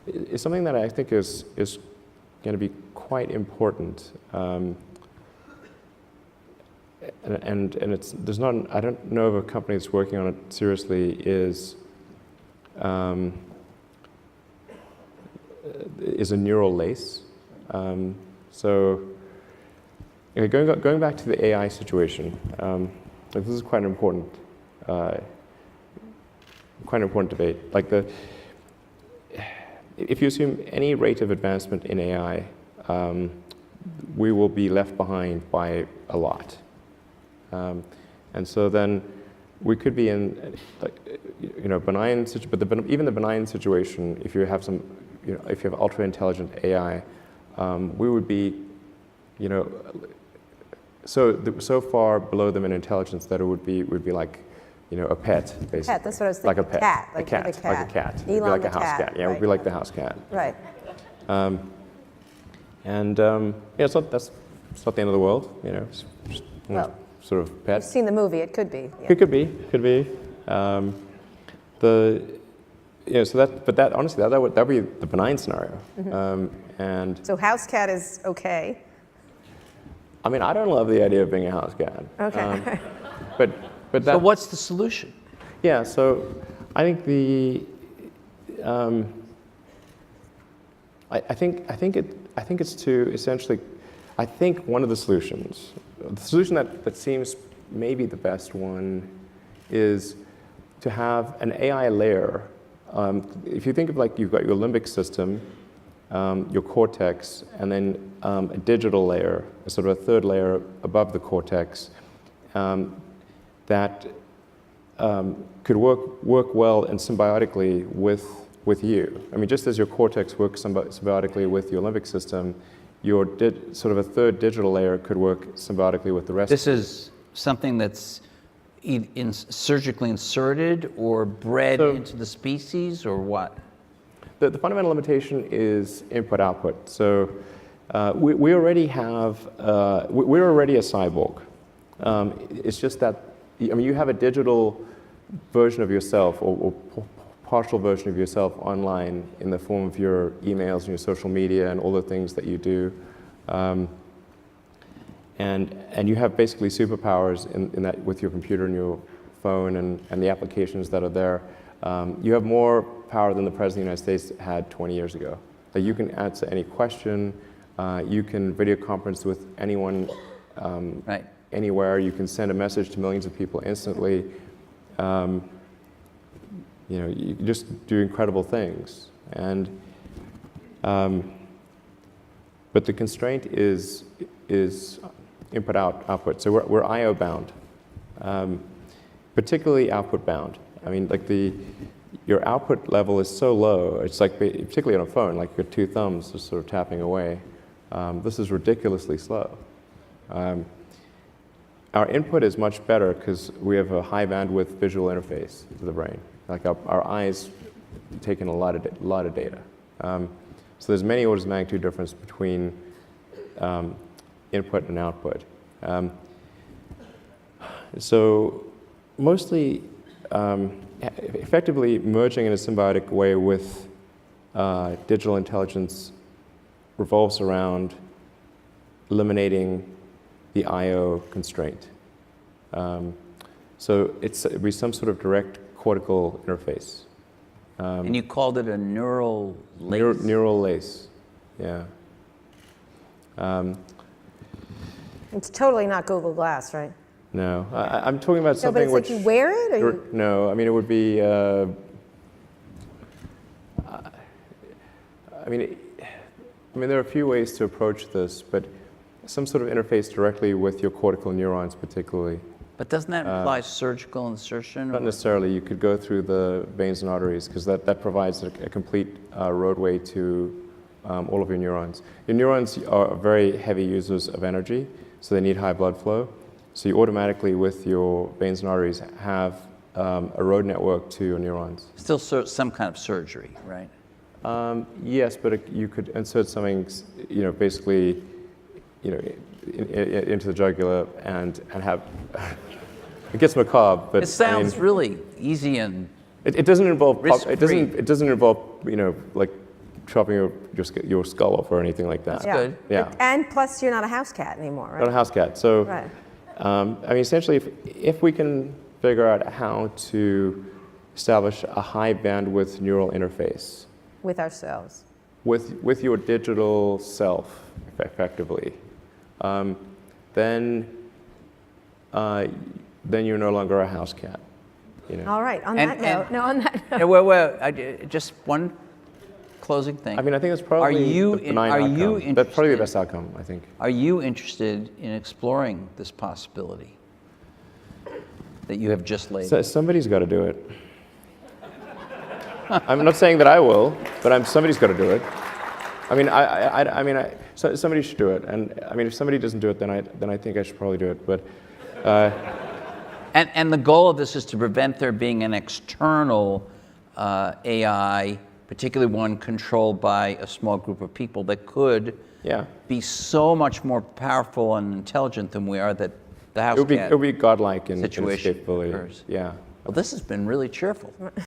is something that I think is going to be quite important. And there's not, I don't know of a company that's working on it seriously, is a Neurolase. So going back to the AI situation, this is quite an important debate. Like if you assume any rate of advancement in AI, we will be left behind by a lot. And so then we could be in, like, benign, but even the benign situation, if you have if you have ultra intelligent AI, we would be, so far below them in intelligence that it would be like, a pet, basically. Cat, that's what I was thinking. Like a pet. Cat. Like a cat. Elon It'd be like the a house cat. Yeah, it would be like the house cat. Right. It's not the end of the world, Just, well, sort of pet. You've seen the movie. It could be. Yeah. It could be. But that honestly, that would be the benign scenario. Mm-hmm. And so house cat is okay. I mean, I don't love the idea of being a house cat. Okay. But that. So what's the solution? Yeah. So I think I think it's to essentially. I think one of the solutions, the solution that seems maybe the best one, is to have an AI layer. If you think of, like, you've got your limbic system, your cortex, and then a digital layer, sort of a third layer above the cortex, that could work well and symbiotically with you. I mean, just as your cortex works symbiotically with your limbic system, your sort of a third digital layer could work symbiotically with the rest. This is something that's surgically inserted or bred into the species, or what? The fundamental limitation is input-output. So we already have, we're already a cyborg. It's just that, you have a digital version of yourself, or partial version of yourself online in the form of your emails and your social media and all the things that you do. And you have basically superpowers in that with your computer and your phone and the applications that are there. You have more power than the President of the United States had 20 years ago. That you can answer any question, you can video conference with anyone anywhere, you can send a message to millions of people instantly. You just do incredible things. And but the constraint is input output. So we're I/O bound, particularly output bound. I mean, like your output level is so low. It's like, particularly on a phone, like your two thumbs are sort of tapping away. This is ridiculously slow. Our input is much better because we have a high bandwidth visual interface to the brain. Like our eyes take in a lot of data. So there's many orders of magnitude difference between input and output. So mostly, effectively merging in a symbiotic way with digital intelligence revolves around eliminating the I/O constraint. So it'd be some sort of direct cortical interface. And you called it a neural lace? Neurolase, yeah. It's totally not Google Glass, right? No, I'm talking about something but it's like you wear it, or you... No, I mean, it would be. I mean, there are a few ways to approach this, but some sort of interface directly with your cortical neurons, particularly. But doesn't that imply surgical insertion? Not necessarily. You could go through the veins and arteries, because that provides a complete roadway to all of your neurons. Your neurons are very heavy users of energy, so they need high blood flow. So you automatically, with your veins and arteries, have a road network to your neurons. Still some kind of surgery, right? Yes, but you could insert something, basically, into the jugular and have. It gets macabre, but it sounds really easy and it doesn't involve. Risk-free. It doesn't involve, like chopping your skull off or anything like that. That's good. Yeah. And plus, you're not a house cat anymore, right? Not a house cat. So, Right. I mean, essentially, if we can figure out how to establish a high bandwidth neural interface With ourselves. with your digital self, effectively, then you're no longer a house cat. You know? All right. On And- that note, no, on that note. Yeah, well, just one closing thing. I mean, I think it's probably you the benign are outcome. you That's probably the interested- best outcome, I think. Are you interested in exploring this possibility that you have just laid? So somebody's got to do it. I'm not saying that I will, but somebody's got to do it. I mean, so somebody should do it. And I mean, if somebody doesn't do it, then I think I should probably do it. But And the goal of this is to prevent there being an external AI, particularly one controlled by a small group of people that could yeah, be so much more powerful and intelligent than we are that the house it cat would be godlike in its situation capability. occurs. Yeah. Well, this has been really cheerful.